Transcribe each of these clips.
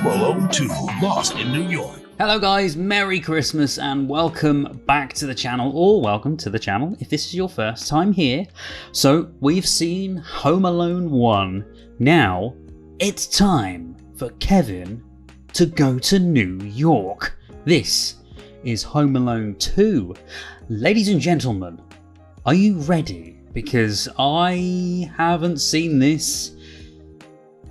Alone 2, Lost in New York. Hello guys, Merry Christmas and welcome back to the channel, or welcome to the channel if this is your first time here. So, we've seen Home Alone 1. Now, it's time for Kevin to go to New York. This is Home Alone 2. Ladies and gentlemen, are you ready? Because I haven't seen this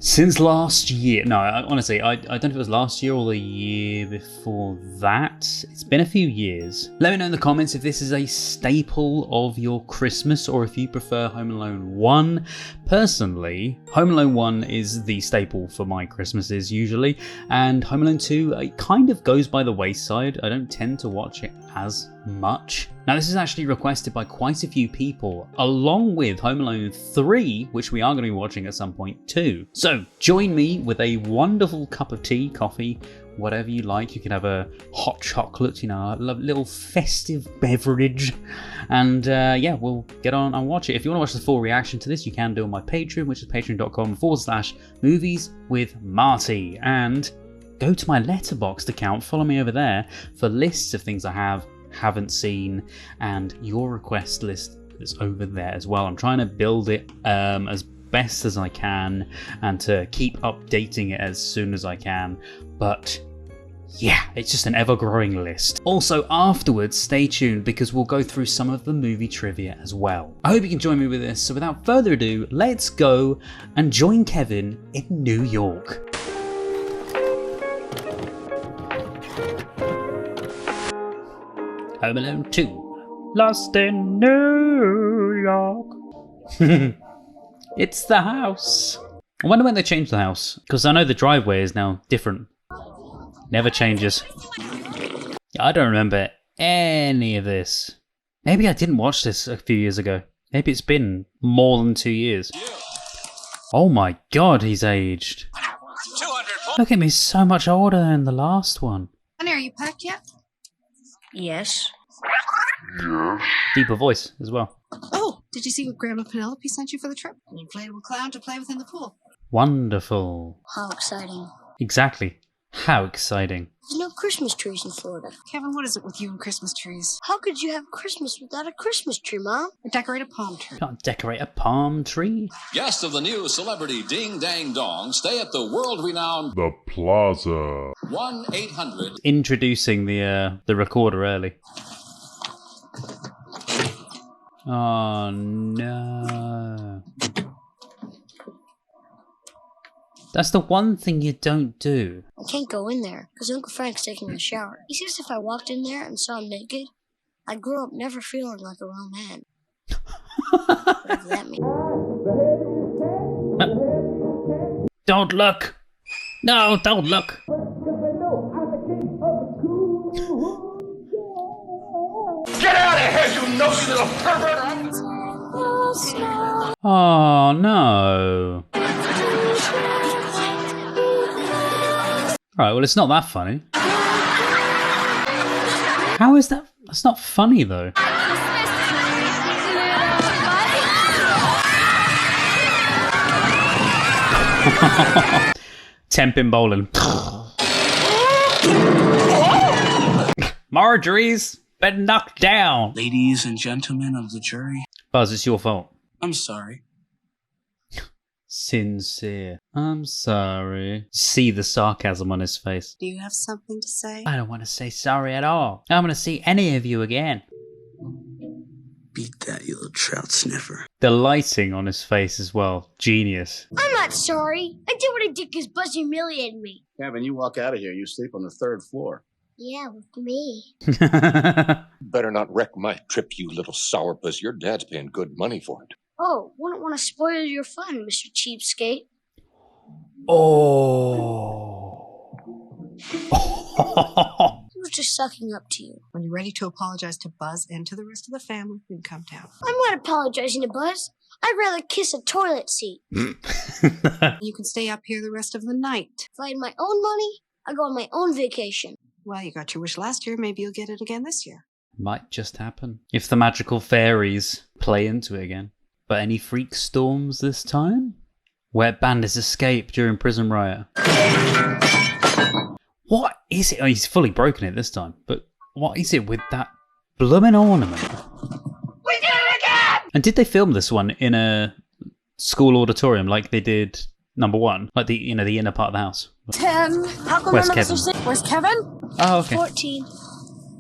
since last year. No, honestly, I don't know if it was last year or the year before that. It's been a few years. Let me know in the comments if this is a staple of your Christmas or if you prefer Home Alone 1. Personally, Home Alone 1 is the staple for my Christmases usually, and Home Alone 2, it kind of goes by the wayside. I don't tend to watch it as much. Now this is actually requested by quite a few people, along with Home Alone 3, which we are going to be watching at some point too. So join me with a wonderful cup of tea, coffee, whatever you like. You can have a hot chocolate, you know, a little festive beverage, and yeah, we'll get on and watch it. If you want to watch the full reaction to this, you can do on my Patreon, which is patreon.com/movieswithmarty, and go to my Letterboxd account, follow me over there for lists of things I haven't seen, and your request list is over there as well. I'm trying to build it as best as I can and to keep updating it as soon as I can, but yeah, it's just an ever-growing list. Also, afterwards, stay tuned because we'll go through some of the movie trivia as well. I hope you can join me with this, so without further ado, let's go and join Kevin in New York. Home Alone 2, Lost in New York. It's the house. I wonder when they changed the house, because I know the driveway is now different. Never changes. I don't remember any of this. Maybe I didn't watch this a few years ago. Maybe it's been more than 2 years. Oh my god, he's aged. Look at me, so much older than the last one. Honey, are you packed yet? Yes. Deeper voice as well. Oh, did you see what Grandma Penelope sent you for the trip? An inflatable clown to play with in the pool. Wonderful. How exciting. Exactly. How exciting. There's no Christmas trees in Florida. Kevin, what is it with you and Christmas trees? How could you have Christmas without a Christmas tree, Mom? Or decorate a palm tree. Can't decorate a palm tree. Guests of the new celebrity Ding Dang Dong stay at the world-renowned The Plaza. 1-800. Introducing the recorder early. Oh no. That's the one thing you don't do. I can't go in there because Uncle Frank's taking a shower. He says if I walked in there and saw him naked, I'd grow up never feeling like a real man. Whatever that means. Don't look! No, don't look! Get out of here, you nosy little pervert! Oh no. Right, well, it's not that funny. How is that? That's not funny though. Temping bowling. Marjorie's been knocked down. Ladies and gentlemen of the jury, Buzz, it's your fault. I'm sorry. Sincere. I'm sorry. See the sarcasm on his face. Do you have something to say? I don't want to say sorry at all. I don't want to see any of you again. Beat that, you little trout sniffer. The lighting on his face as well. Genius. I'm not sorry. I did what I did because Buzz humiliated me. Kevin, you walk out of here, you sleep on the 3rd floor. Yeah, with me. Better not wreck my trip, you little sourpuss. Your dad's paying good money for it. Oh, wouldn't want to spoil your fun, Mr. Cheapskate. Oh. He was just sucking up to you. When you're ready to apologize to Buzz and to the rest of the family, you can come down. I'm not apologizing to Buzz. I'd rather kiss a toilet seat. You can stay up here the rest of the night. If I had my own money, I'd go on my own vacation. Well, you got your wish last year. Maybe you'll get it again this year. Might just happen. If the magical fairies play into it again. But any freak storms this time? Wet bandits escape during prison riot. What is it? Oh, he's fully broken it this time. But what is it with that blooming ornament? We did it again! And did they film this one in a school auditorium like they did number one? Like the inner part of the house? 10. How come Where's none of Kevin? us are Where's Kevin? Oh, okay. 14.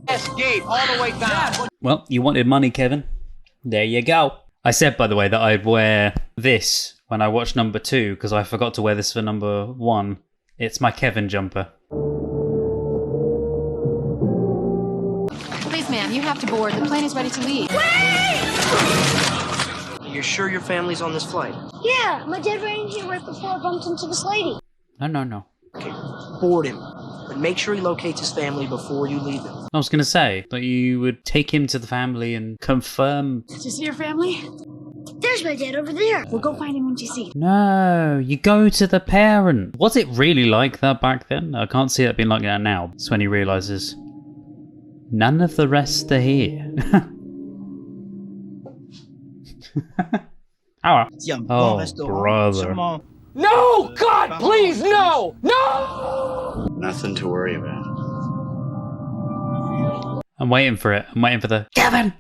Escape all the way down. Well, you wanted money, Kevin. There you go. I said, by the way, that I'd wear this when I watched number 2 because I forgot to wear this for number 1. It's my Kevin jumper. Please, ma'am, you have to board. The plane is ready to leave. You're sure your family's on this flight? Yeah, my dad ran in here right before I bumped into this lady. No. Okay, board him. But make sure he locates his family before you leave him. I was going to say that you would take him to the family and confirm. Did you see your family? There's my dad over there. We'll go find him when you see. No, you go to the parent. Was it really like that back then? I can't see it being like that now. It's when he realizes none of the rest are here. Oh, brother. No! God, please, no! No! Nothing to worry about. I'm waiting for it. I'm waiting for the Kevin!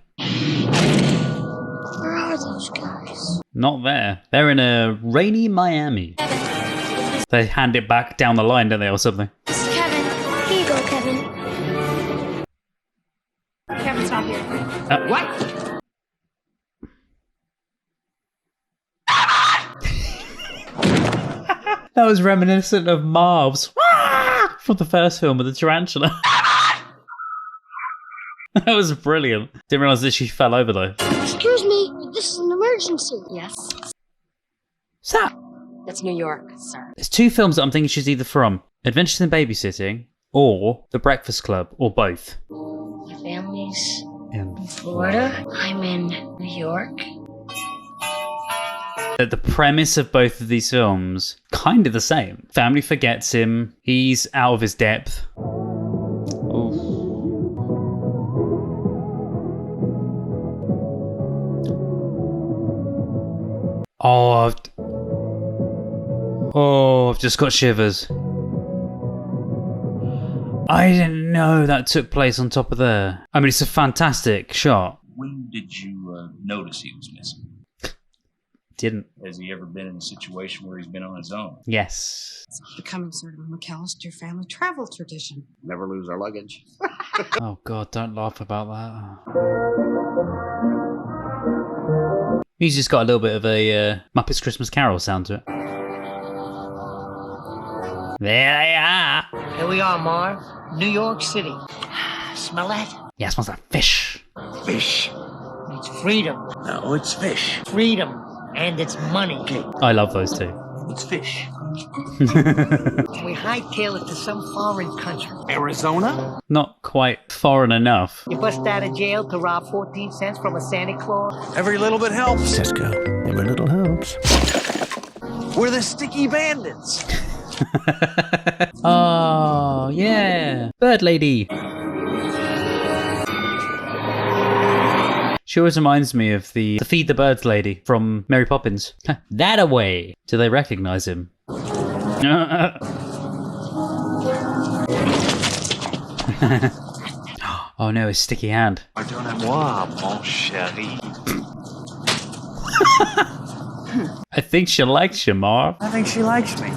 Where are those guys? Not there. They're in a rainy Miami. They hand it back down the line, don't they, or something? This is Kevin. Here you go, Kevin. Kevin's not here. What? That was reminiscent of Marv's from the first film with the tarantula. That was brilliant. Didn't realise that she fell over though. Excuse me, this is an emergency. Yes. What's that? That's New York, sir. There's 2 films that I'm thinking she's either from Adventures in Babysitting or The Breakfast Club, or both. My family's In Florida. I'm in New York. The premise of both of these films, kind of the same. Family forgets him. He's out of his depth. I've just got shivers. I didn't know that took place on top of there. I mean, it's a fantastic shot. When did you notice he was missing? Didn't. Has he ever been in a situation where he's been on his own? Yes. It's becoming sort of a McAllister family travel tradition. Never lose our luggage. Oh God, don't laugh about that. He's just got a little bit of a Muppets Christmas Carol sound to it. There they are. Here we are, Marv. New York City. Smell that? Yeah, it smells like fish. Fish. It's freedom. No, it's fish. Freedom. And it's money. Okay, I love those two. it's fish. We hightail it to some foreign country. Arizona? Not quite foreign enough. You bust out of jail to rob 14 cents from a Santa Claus. Every little bit helps. Cisco, every little helps. We're the sticky bandits. Oh, yeah. Bird Lady. She always reminds me of the Feed the Birds lady from Mary Poppins. That away. Do they recognize him? Oh no, his sticky hand. Pardonnez-moi, mon chéri. I think she likes you, Marv. I think she likes me.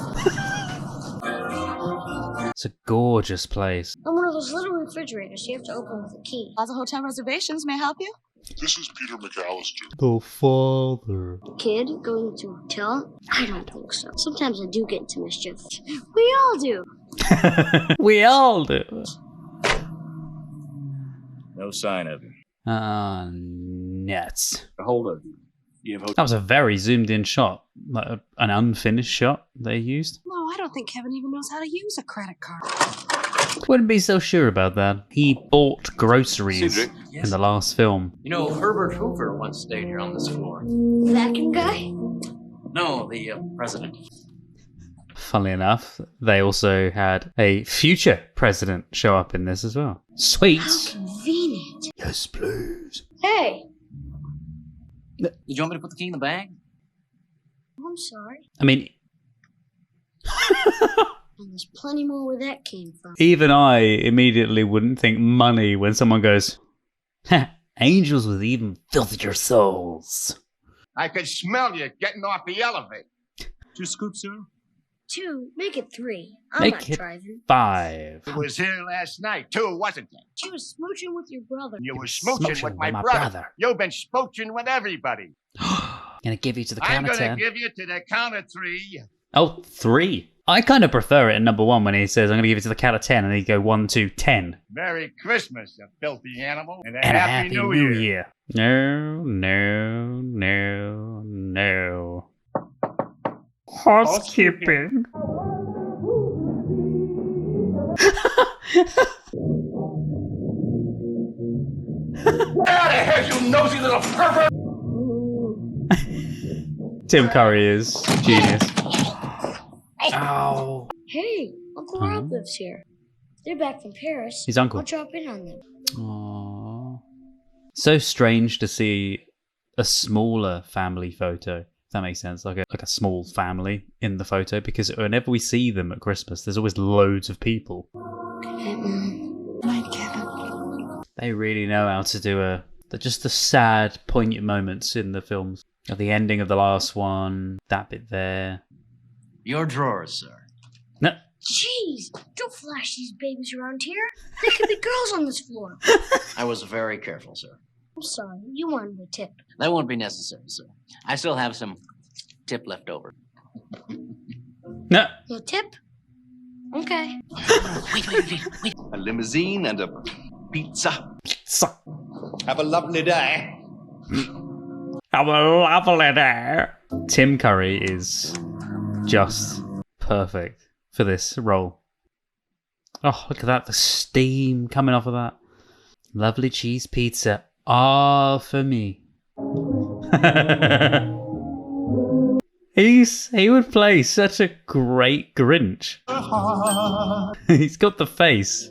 It's a gorgeous place. I'm one of those little refrigerators you have to open with a key. Plaza Hotel reservations, may I help you? This is Peter McAllister. Oh, father. Kid going to a hotel? I don't think so. Sometimes I do get into mischief. We all do. We all do. No sign of him. Nuts. Hold of you. That was a very zoomed in shot. Like an unfinished shot they used. No, I don't think Kevin even knows how to use a credit card. Wouldn't be so sure about that. He bought groceries Cedric? in the last film. You know, Herbert Hoover once stayed here on this floor. The vacuum guy? No, the president. Funnily enough, they also had a future president show up in this as well. Sweets. How convenient. Yes, please. Hey, Did you want me to put the key in the bag? I'm sorry. I mean, And there's plenty more where that came from. Even I immediately wouldn't think money when someone goes, "Ha, angels with even filthier souls." I could smell you getting off the elevator. 2 scoops, sir? 2, make it 3. I'm Make not it driving. 5. It was here last night, too, wasn't it? She was smooching with your brother. You were smooching with my brother. You've been smooching with everybody. Gonna give you to the I'm count of gonna 10. give you to the count of 3. Oh, 3. I kind of prefer it in number 1 when he says, I'm gonna give you to the count of 10, and he go 1, 2, 10. Merry Christmas, you filthy animal. And a And happy New Year. No, no, no, no. Housekeeping. Get out of here, you nosy little pervert! Tim Curry is genius. Ow. Hey, Uncle Rob lives here. They're back from Paris. His uncle. I'll drop in on them. Aww. So strange to see a smaller family photo. If that makes sense, like a small family in the photo, because whenever we see them at Christmas, there's always loads of people. Night, Kevin. They really know how to do just the sad, poignant moments in the films. At the ending of the last one, that bit there. Your drawers, sir. No. Jeez, don't flash these babies around here. There could be girls on this floor. I was very careful, sir. I'm sorry, you wanted a tip. That won't be necessary, sir. I still have some tip left over. No. No tip? Okay. Wait. A limousine and a pizza. Have a lovely day. Have a lovely day. Tim Curry is just perfect for this role. Oh, look at that. The steam coming off of that. Lovely cheese pizza. Ah, for me. He would play such a great Grinch. He's got the face.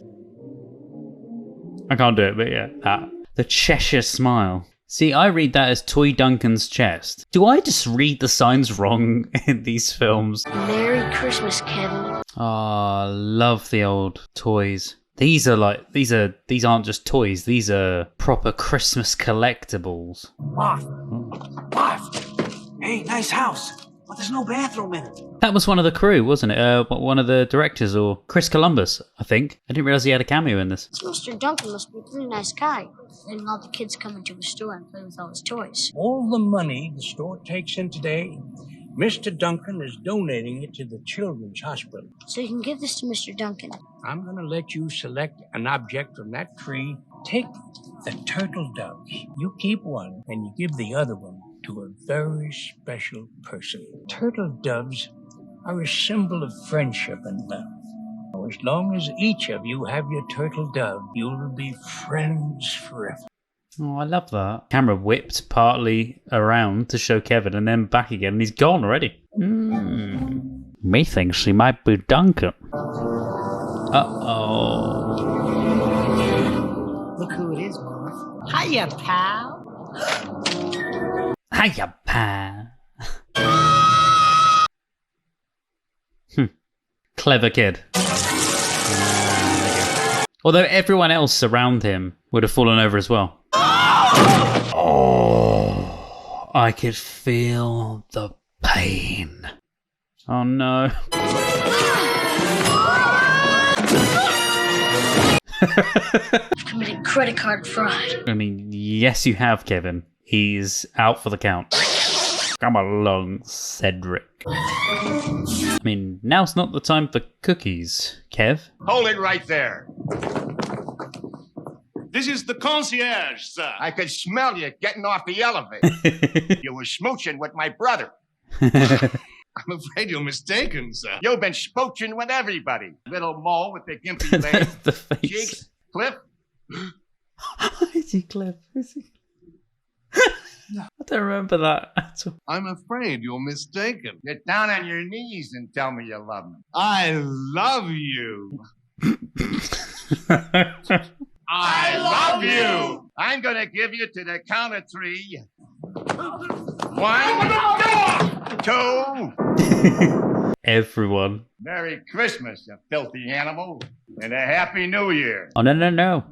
I can't do it, but yeah, that. The Cheshire smile. See, I read that as Toy Duncan's chest. Do I just read the signs wrong in these films? Merry Christmas, Kevin. Ah, love the old toys. These aren't just toys, these are proper Christmas collectibles. Wife. Hey, nice house. But there's no bathroom in it. That was one of the crew, wasn't it? One of the directors, or Chris Columbus, I think. I didn't realise he had a cameo in this. Mr. Duncan must be a pretty nice guy, letting all the kids come into the store and play with all his toys. All the money the store takes in today, Mr. Duncan is donating it to the Children's Hospital. So you can give this to Mr. Duncan. I'm going to let you select an object from that tree. Take the turtle doves. You keep one, and you give the other one to a very special person. Turtle doves are a symbol of friendship and love. As long as each of you have your turtle dove, you'll be friends forever. Oh, I love that. Camera whipped partly around to show Kevin and then back again, and he's gone already. Methinks he might be Duncan. Uh-oh. Look who it is, Marv. Hiya, pal. Hiya, pal. Clever kid. Although everyone else around him would have fallen over as well. Oh, I could feel the pain. Oh no. I've committed credit card fraud. I mean, yes you have, Kevin. He's out for the count. Come along, Cedric. I mean, now's not the time for cookies, Kev. Hold it right there. This is the concierge, sir. I could smell you getting off the elevator. You were smooching with my brother. I'm afraid you're mistaken, sir. You've been smooching with everybody. Little mole with the gimpy legs. The face. Cheeks. Cliff. Is he Cliff? Is he? I don't remember that at all. I'm afraid you're mistaken. Get down on your knees and tell me you love me. I love you. I love you. I'm going to give you to the count of 3. 1, 2. Everyone Merry Christmas, you filthy animal, and a Happy New Year. Oh, no.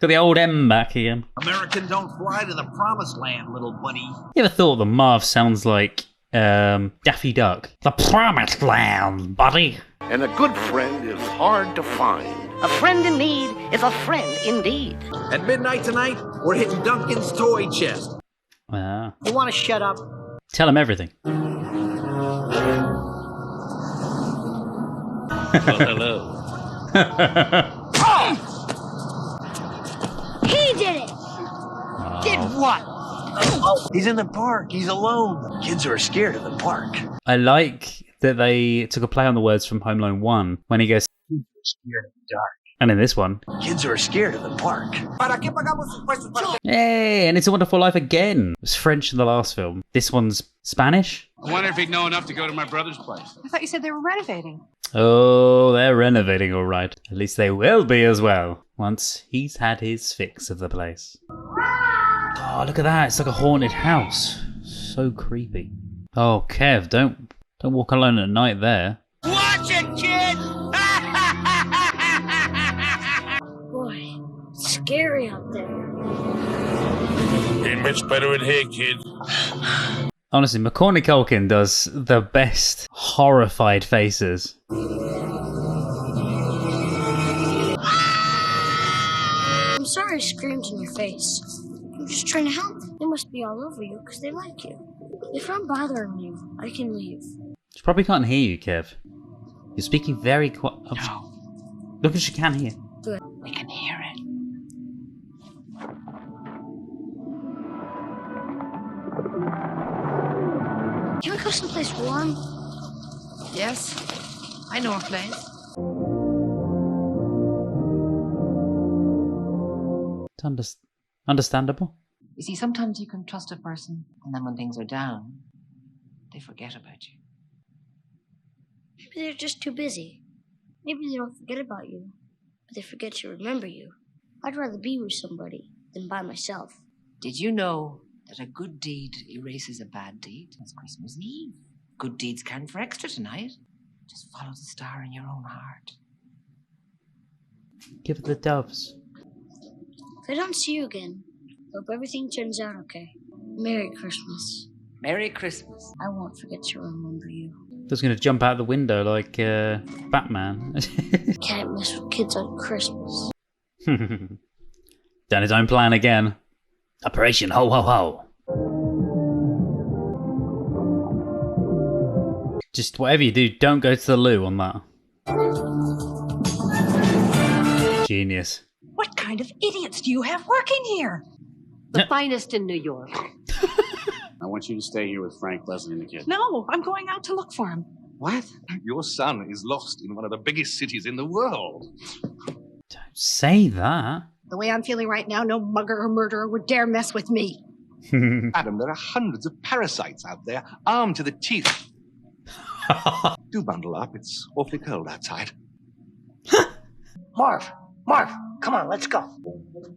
Got the old M back again. American don't fly to the promised land, little buddy. You ever thought the Marv sounds like Daffy Duck? The promised land, buddy. And a good friend is hard to find. A friend in need is a friend indeed. At midnight tonight, we're hitting Duncan's toy chest. Ah. You want to shut up? Tell him everything. Well, hello. He did it! Did what? He's in the park. He's alone. Kids are scared of the park. I like that they took a play on the words from Home Alone 1 when he goes, Kids are scared of the dark. and in this one, Kids are scared of the park. hey, and It's a Wonderful Life again. It was French in the last film. This one's Spanish. I wonder if he'd know enough to go to my brother's place. I thought you said they were renovating. Oh, they're renovating all right. At least they will be as well, once he's had his fix of the place. Oh, look at that. It's like a haunted house. So creepy. Oh, Kev, don't walk alone at night there. Watch it, kid! Boy, it's scary out there. Ain't much better in here, kid. Honestly, Macaulay Culkin does the best horrified faces. I'm sorry I screamed in your face. I'm just trying to help. They must be all over you because they like you. If I'm bothering you, I can leave. She probably can't hear you, Kev. You're speaking very quiet. No. Look, she can hear. Good. We can hear it. Can we go someplace warm? Yes, I know a place. It's understandable. You see, sometimes you can trust a person, and then when things are down, they forget about you. Maybe they're just too busy. Maybe they don't forget about you, but they forget to remember you. I'd rather be with somebody than by myself. Did you know that a good deed erases a bad deed? It's Christmas Eve. Good deeds count for extra tonight. Just follow the star in your own heart. Give it the doves. If I don't see you again, hope everything turns out okay. Merry Christmas. Merry Christmas. I won't forget to remember you. Just gonna jump out the window like Batman. Can't mess with kids on Christmas. Done his own plan again. Operation Ho Ho Ho. Just whatever you do, don't go to the loo on that. Genius. What kind of idiots do you have working here? The finest in New York. I want you to stay here with Frank, Leslie, and the kids. No, I'm going out to look for him. What? Your son is lost in one of the biggest cities in the world. Don't say that. The way I'm feeling right now, no mugger or murderer would dare mess with me. Madam, there are hundreds of parasites out there, armed to the teeth. Do bundle up. It's awfully cold outside. Marv, come on, let's go. It'd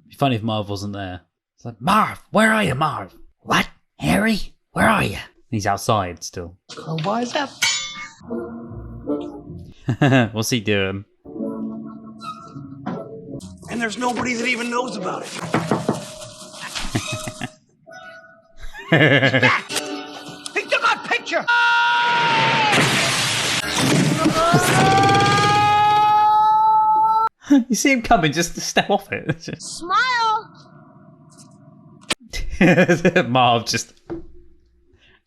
be funny if Marv wasn't there. It's like, Marv, where are you, Marv? What? Harry? Where are you? He's outside still. Crowbars up. What's he doing? And there's nobody that even knows about it. He took our picture! You see him coming, just step off it. Smile! Marv just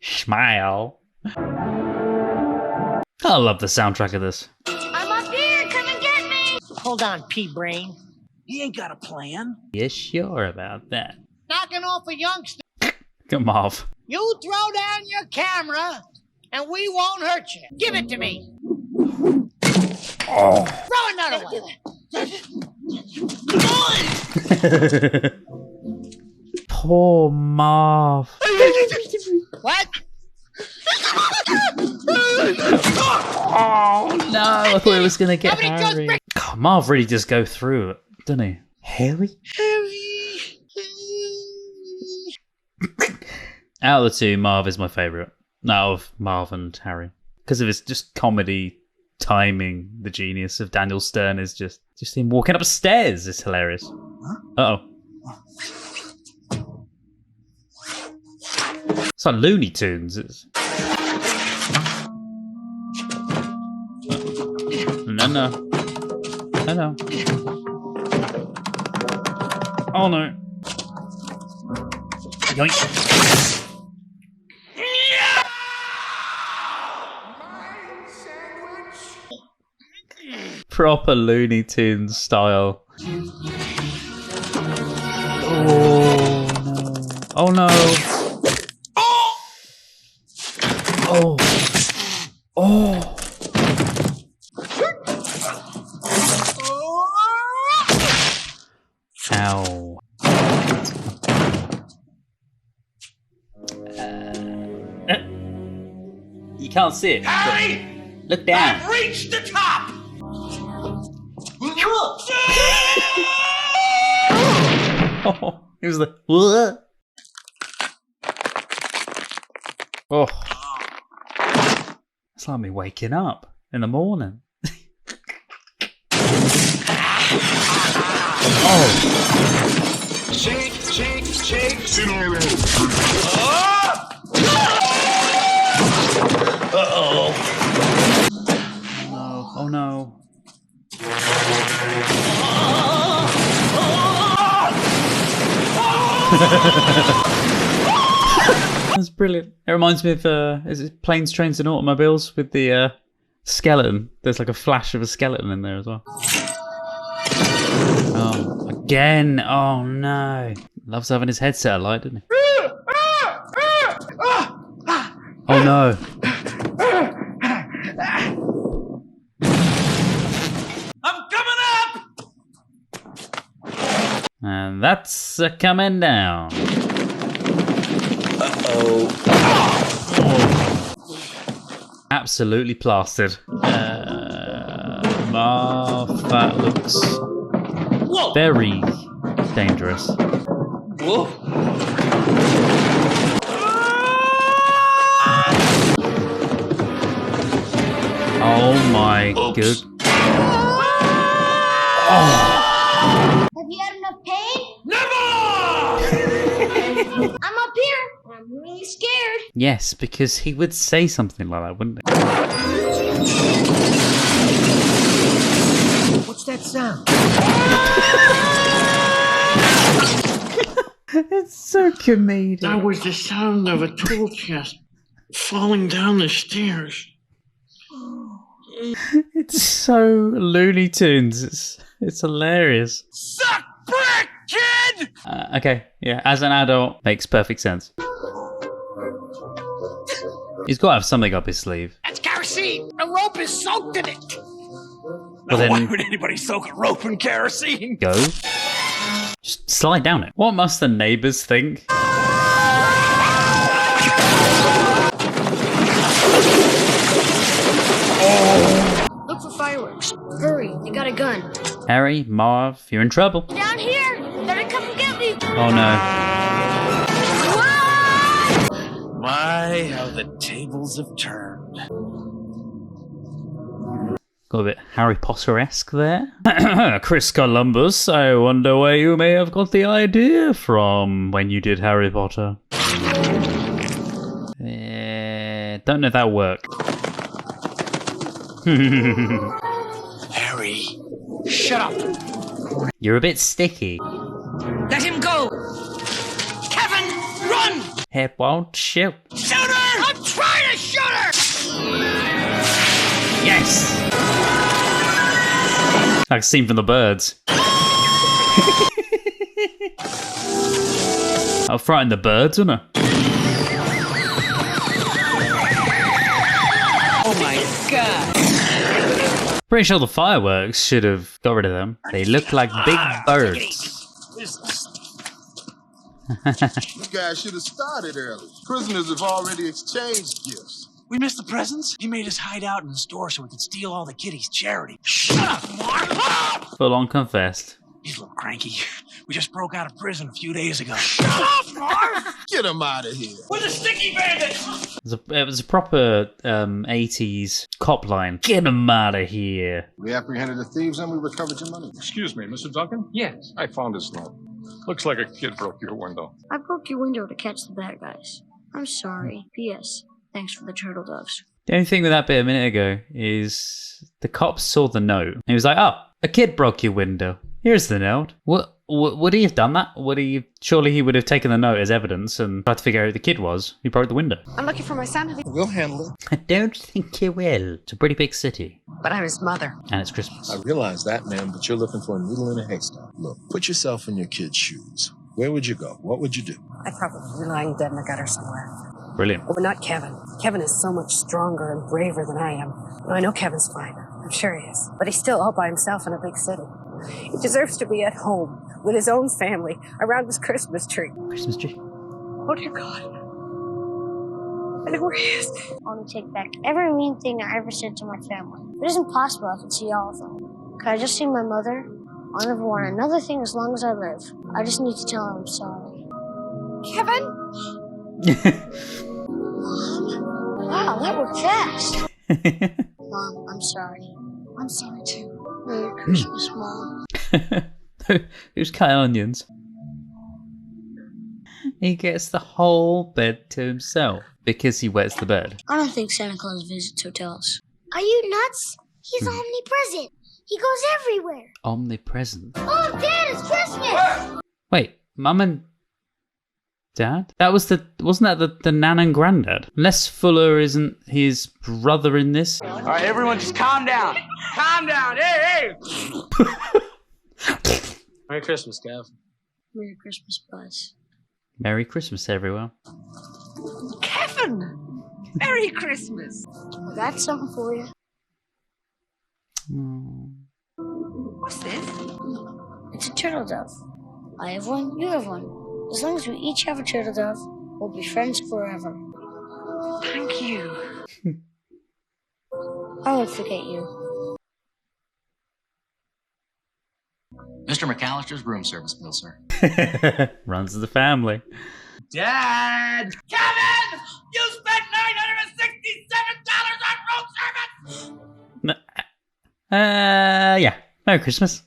smile. I love the soundtrack of this. I'm up here! Come and get me! Hold on, pea-brain. He ain't got a plan. You sure about that? Knocking off a youngster. Look at Marv. You throw down your camera, and we won't hurt you. Give it to me. Oh. Throw another one. Poor Marv. What? Oh no, I thought he was going to get Harry. God, Marv really does go through it, doesn't he? Harry? Out of the two, Marv is my favourite. Out of Marv and Harry. because of his just comedy timing. The genius of Daniel Stern is just him walking upstairs is hilarious. Uh-oh. It's like Looney Tunes. No. Oh no. Yoink. Proper Looney Tunes style. Oh no. Oh. Oh. Ow. You can't see it. Harry! Look down. I've reached the top! Oh, it was the. What? Oh. It's like me waking up in the morning. Oh. Shake, shake, shake. Uh-oh. Oh no. That's brilliant. It reminds me of is it Planes, Trains and Automobiles with the skeleton? There's like a flash of a skeleton in there as well. Oh, again. Oh no. Loves having his headset alight, doesn't he? Oh no. I'm coming up! And that's coming down. Uh-oh. Absolutely plastered. That looks very dangerous. Whoa. Oh my good. Oh. Have you had enough pain? Never! I'm up here. I'm really scared. Yes, because he would say something like that, wouldn't he? What's that sound? It's so comedic. That was the sound of a tool chest falling down the stairs. It's so Looney Tunes. It's hilarious. Suck brick, kid! Okay, yeah, as an adult, makes perfect sense. He's got to have something up his sleeve. That's kerosene. The rope is soaked in it. Well, then, why would anybody soak a rope in kerosene? go. Just slide down it. What must the neighbours think? Look for fireworks. Hurry, they got a gun. Harry, Marv, you're in trouble. Down here. Better come and get me. Oh no. My, how the tables have turned. Got a bit Harry Potter-esque there. Chris Columbus, I wonder where you may have got the idea from when you did Harry Potter. Don't know if that'll work. Harry. Shut up. You're a bit sticky. Let him go. Kevin, run! It won't shoot. Shoot her! I'm trying to shoot her! Yes! Like a scene from The Birds. I'll frighten the birds, wouldn't I? Oh my god. Pretty sure the fireworks should have got rid of them. They look like big birds. You guys should have started early. Prisoners have already exchanged gifts. We missed the presents? He made us hide out in the store so we could steal all the kitties' charity. Shut up, Mark! Full on confessed. He's a little cranky. We just broke out of prison a few days ago. Get him out of here. We're the sticky bandits! It was a proper 80s cop line. Get him out of here. We apprehended the thieves and we recovered your money. Excuse me, Mr. Duncan? Yes. I found this note. Looks like a kid broke your window. I broke your window to catch the bad guys. I'm sorry. P.S. Thanks for the turtle doves. The only thing with that bit a minute ago is the cops saw the note. And he was like, oh, a kid broke your window. Here's the note. Would he have done that? Surely he would have taken the note as evidence and tried to figure out who the kid was who broke the window. I'm looking for my son. We'll handle it. I don't think you will. It's a pretty big city. But I'm his mother. And it's Christmas. I realize that, ma'am, but you're looking for a needle in a haystack. Look, put yourself in your kid's shoes. Where would you go? What would you do? I'd probably be lying dead in the gutter somewhere. Brilliant. But not Kevin. Kevin is so much stronger and braver than I am. I know Kevin's fine. I'm sure he is. But he's still all by himself in a big city. He deserves to be at home with his own family around his Christmas tree. Christmas tree? Oh, dear God. I know where he is. I want to take back every mean thing I ever said to my family. If it isn't possible, I can see all of them. Can I just see my mother? I'll never want another thing as long as I live. I just need to tell her I'm sorry. Kevin? Wow, that worked fast. Mom, I'm sorry. I'm sorry too. Merry Christmas, Mom. Who's cutting onions? He gets the whole bed to himself because he wets the bed. I don't think Santa Claus visits hotels. Are you nuts? He's omnipresent. He goes everywhere. Omnipresent. Oh, Dad, it's Christmas! Wait, Mum and Dad? Wasn't that the Nan and Granddad? Unless Fuller isn't his brother in this. All right, everyone, just calm down. Calm down. Hey! Merry Christmas, Kev. Merry Christmas, Buzz. Merry Christmas, everyone. Kevin! Merry Christmas. I got something for you. What's this? It's a turtle dove. I have one, you have one. As long as we each have a turtle dove, we'll be friends forever. Thank you. I won't forget you. Mr. McAllister's room service bill, sir. Runs the family. Dad! Kevin! You spent $967 on room service! Yeah. Merry Christmas.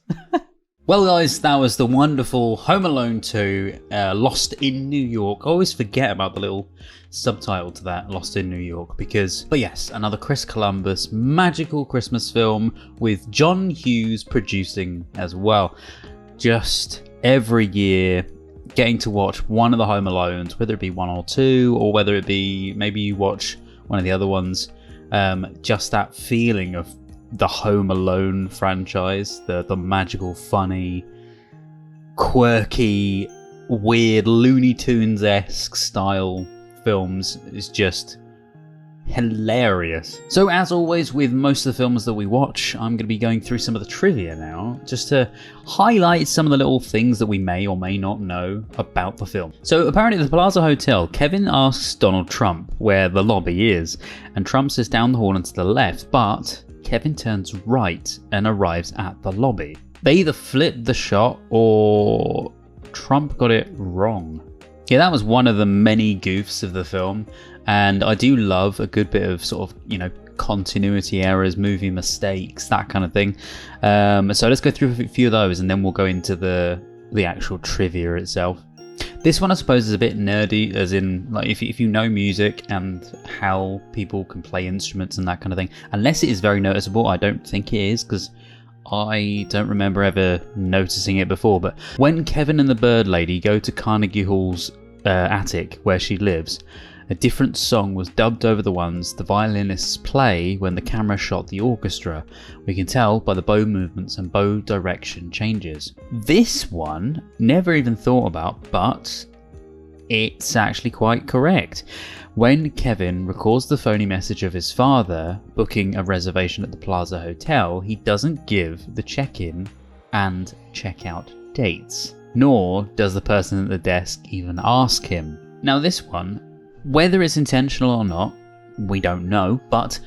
Well, guys, that was the wonderful Home Alone 2, Lost in New York. I always forget about the little subtitle to that, Lost in New York, but yes, another Chris Columbus magical Christmas film with John Hughes producing as well. Just every year getting to watch one of the Home Alones, whether it be 1 or 2, or whether it be maybe you watch one of the other ones, just that feeling of the Home Alone franchise, the magical, funny, quirky, weird, Looney Tunes-esque style films is just hilarious. So as always with most of the films that we watch, I'm going to be going through some of the trivia now, just to highlight some of the little things that we may or may not know about the film. So apparently at the Plaza Hotel, Kevin asks Donald Trump where the lobby is, and Trump says down the hall and to the left, but Kevin turns right and arrives at the lobby. They either flipped the shot or Trump got it wrong. Yeah, that was one of the many goofs of the film, and I do love a good bit of sort of, continuity errors, movie mistakes, that kind of thing. So let's go through a few of those and then we'll go into the actual trivia itself. This one I suppose is a bit nerdy, as in like if you know music and how people can play instruments and that kind of thing. Unless it is very noticeable, I don't think it is, because I don't remember ever noticing it before. But when Kevin and the Bird Lady go to Carnegie Hall's attic where she lives, a different song was dubbed over the ones the violinists play when the camera shot the orchestra. We can tell by the bow movements and bow direction changes. This one, never even thought about, but it's actually quite correct. When Kevin records the phony message of his father booking a reservation at the Plaza Hotel, he doesn't give the check-in and check-out dates, nor does the person at the desk even ask him. Now this one, whether it's intentional or not, we don't know, but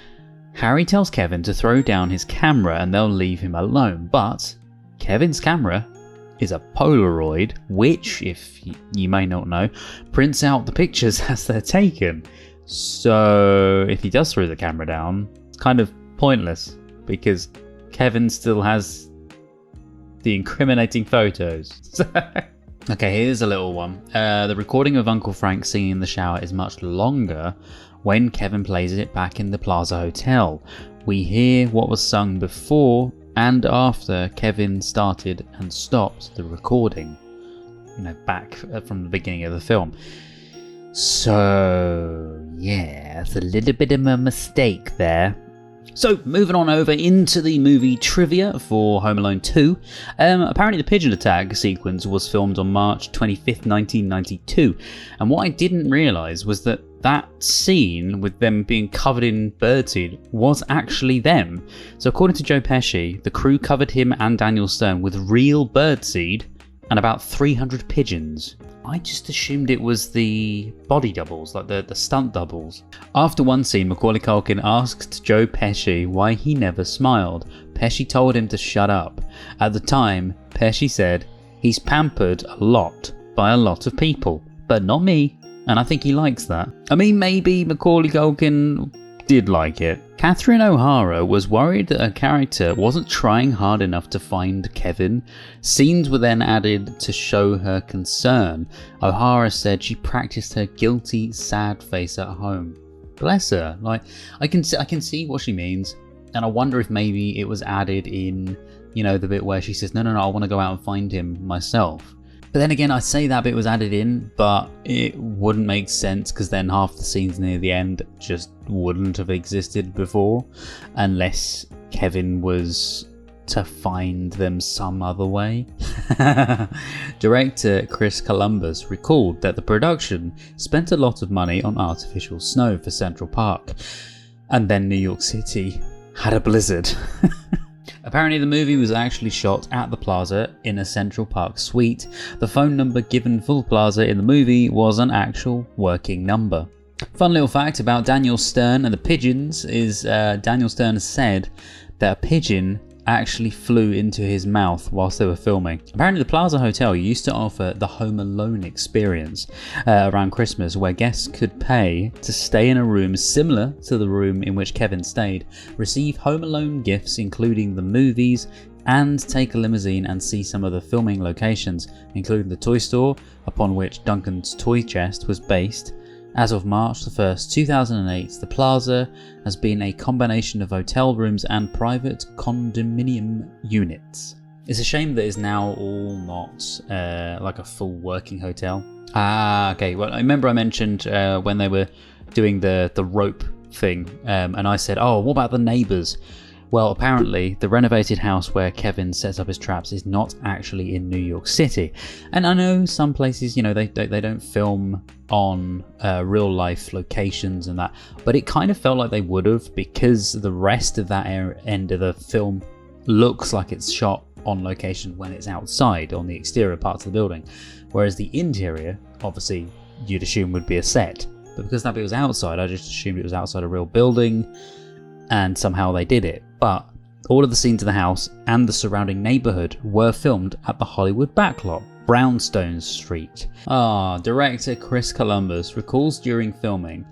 Harry tells Kevin to throw down his camera and they'll leave him alone, but Kevin's camera is a Polaroid, which, if you may not know, prints out the pictures as they're taken. So if he does throw the camera down, it's kind of pointless because Kevin still has the incriminating photos. Okay, here's a little one. The recording of Uncle Frank singing in the shower is much longer when Kevin plays it back in the Plaza Hotel. We hear what was sung before and after Kevin started and stopped the recording, back from the beginning of the film. So, yeah, it's a little bit of a mistake there. So, moving on over into the movie trivia for Home Alone 2. Apparently the pigeon attack sequence was filmed on March 25th, 1992. And what I didn't realise was that scene with them being covered in birdseed was actually them. So according to Joe Pesci, the crew covered him and Daniel Stern with real birdseed and about 300 pigeons. I just assumed it was the body doubles, like the stunt doubles. After one scene, Macaulay Culkin asked Joe Pesci why he never smiled. Pesci told him to shut up. At the time, Pesci said, "He's pampered a lot by a lot of people, but not me." And I think he likes that. I mean, maybe Macaulay Culkin did like it. Catherine O'Hara was worried that her character wasn't trying hard enough to find Kevin. Scenes were then added to show her concern. O'Hara said she practiced her guilty, sad face at home. Bless her. Like, I can see what she means, and I wonder if maybe it was added in, the bit where she says, no, I want to go out and find him myself. But then again, I say that bit was added in, but it wouldn't make sense because then half the scenes near the end just wouldn't have existed before, unless Kevin was to find them some other way. Director Chris Columbus recalled that the production spent a lot of money on artificial snow for Central Park, and then New York City had a blizzard. Apparently the movie was actually shot at the Plaza in a Central Park suite. The phone number given for the Plaza in the movie was an actual working number. Fun little fact about Daniel Stern and the pigeons is Daniel Stern said that a pigeon actually flew into his mouth whilst they were filming. Apparently the Plaza Hotel used to offer the Home Alone experience around Christmas, where guests could pay to stay in a room similar to the room in which Kevin stayed, receive Home Alone gifts including the movies, and take a limousine and see some of the filming locations, including the toy store upon which Duncan's toy chest was based. As of March 1st, 2008, the Plaza has been a combination of hotel rooms and private condominium units. It's a shame that it's now all not like a full working hotel. Okay. Well, I remember I mentioned when they were doing the rope thing, and I said, oh, what about the neighbours? Well, apparently the renovated house where Kevin sets up his traps is not actually in New York City. And I know some places, they don't film on real life locations and that, but it kind of felt like they would have, because the rest of that end of the film looks like it's shot on location when it's outside on the exterior parts of the building, whereas the interior, obviously, you'd assume would be a set. But because that bit was outside, I just assumed it was outside a real building, and somehow they did it. But all of the scenes of the house and the surrounding neighbourhood were filmed at the Hollywood backlot, Brownstone Street. Director Chris Columbus recalls during filming,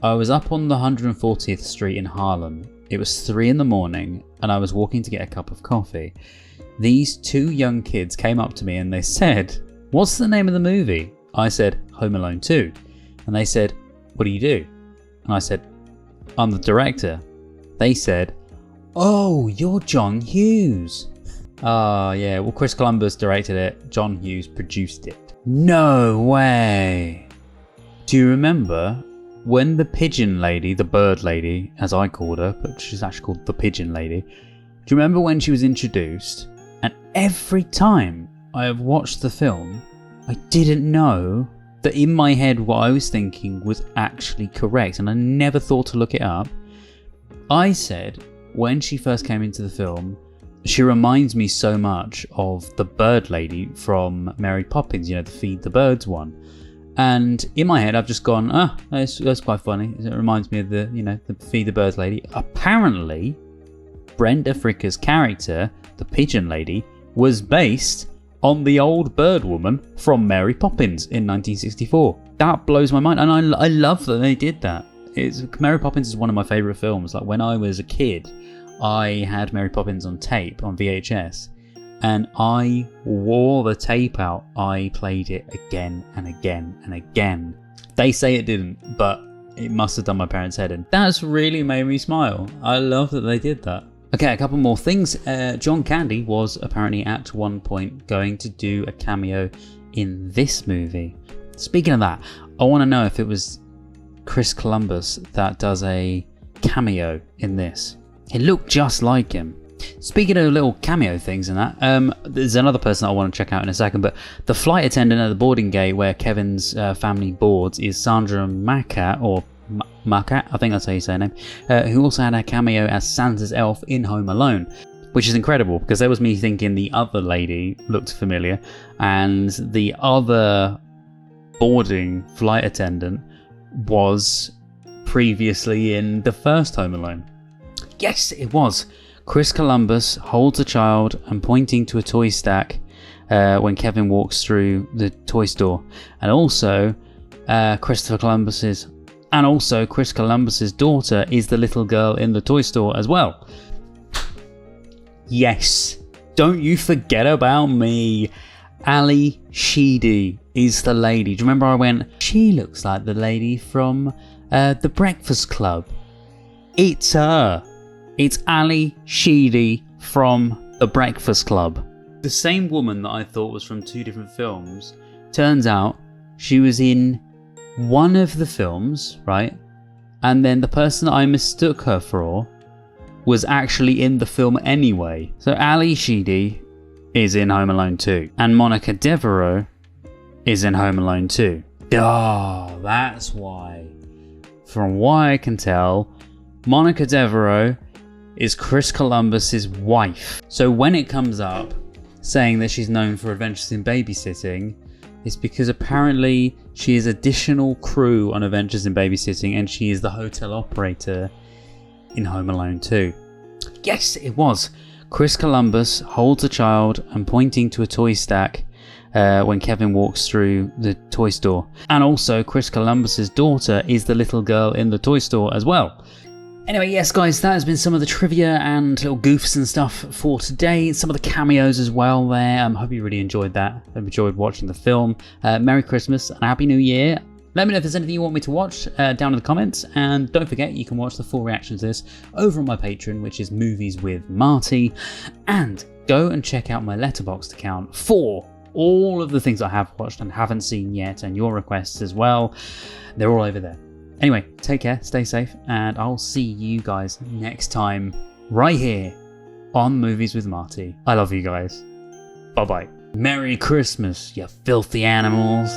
I was up on the 140th Street in Harlem. It was 3 in the morning and I was walking to get a cup of coffee. These 2 young kids came up to me and they said, "What's the name of the movie?" I said, "Home Alone 2. And they said, "What do you do?" And I said, "I'm the director." They said, "Oh, you're John Hughes." Yeah, well, Chris Columbus directed it, John Hughes produced it. No way! Do you remember when the pigeon lady, the bird lady, as I called her, but she's actually called the pigeon lady, do you remember when she was introduced? And every time I have watched the film, I didn't know that in my head what I was thinking was actually correct, and I never thought to look it up. I said, when she first came into the film, she reminds me so much of the bird lady from Mary Poppins, the Feed the Birds one. And in my head, I've just gone, that's quite funny. It reminds me of the Feed the Birds lady. Apparently, Brenda Fricker's character, the pigeon lady, was based on the old bird woman from Mary Poppins in 1964. That blows my mind, and I love that they did that. Mary Poppins is one of my favourite films. Like, when I was a kid, I had Mary Poppins on tape, on VHS, and I wore the tape out. I played it again and again and again. They say it didn't, but it must have done my parents' head in. That's really made me smile. I love that they did that. Okay, a couple more things. John Candy was apparently at one point going to do a cameo in this movie. Speaking of that, I want to know if it was Chris Columbus that does a cameo in this. It looked just like him. Speaking of little cameo things and that, there's another person I want to check out in a second, but the flight attendant at the boarding gate where Kevin's family boards is Sandra Macat, or Macat, I think that's how you say her name, who also had a cameo as Santa's elf in Home Alone, which is incredible because there was me thinking the other lady looked familiar, and the other boarding flight attendant was previously in the first Home Alone. Yes, it was. Chris Columbus holds a child and pointing to a toy stack when Kevin walks through the toy store. And also, Chris Columbus's daughter is the little girl in the toy store as well. Yes, don't you forget about me. Ali Sheedy is the lady. Do you remember I went, she looks like the lady from The Breakfast Club? It's her. It's Ali Sheedy from The Breakfast Club. The same woman that I thought was from two different films. Turns out she was in one of the films, right? And then the person that I mistook her for was actually in the film anyway. So Ali Sheedy is in Home Alone 2. And Monica Devereaux is in Home Alone 2. Oh, that's why. From what I can tell, Monica Devereaux is Chris Columbus's wife. So when it comes up saying that she's known for Adventures in Babysitting, it's because apparently she is additional crew on Adventures in Babysitting and she is the hotel operator in Home Alone 2. Yes, it was. Chris Columbus holds a child and pointing to a toy stack when Kevin walks through the toy store. And also, Chris Columbus's daughter is the little girl in the toy store as well. Anyway, yes guys, that has been some of the trivia and little goofs and stuff for today. Some of the cameos as well there. I hope you really enjoyed that. I enjoyed watching the film. Merry Christmas and Happy New Year. Let me know if there's anything you want me to watch down in the comments. And don't forget, you can watch the full reactions to this over on my Patreon, which is Movies with Marty. And go and check out my Letterboxd account for all of the things I have watched and haven't seen yet, and your requests as well. They're all over there. Anyway, take care, stay safe, and I'll see you guys next time right here on Movies with Marty. I love you guys. Bye-bye. Merry Christmas, you filthy animals.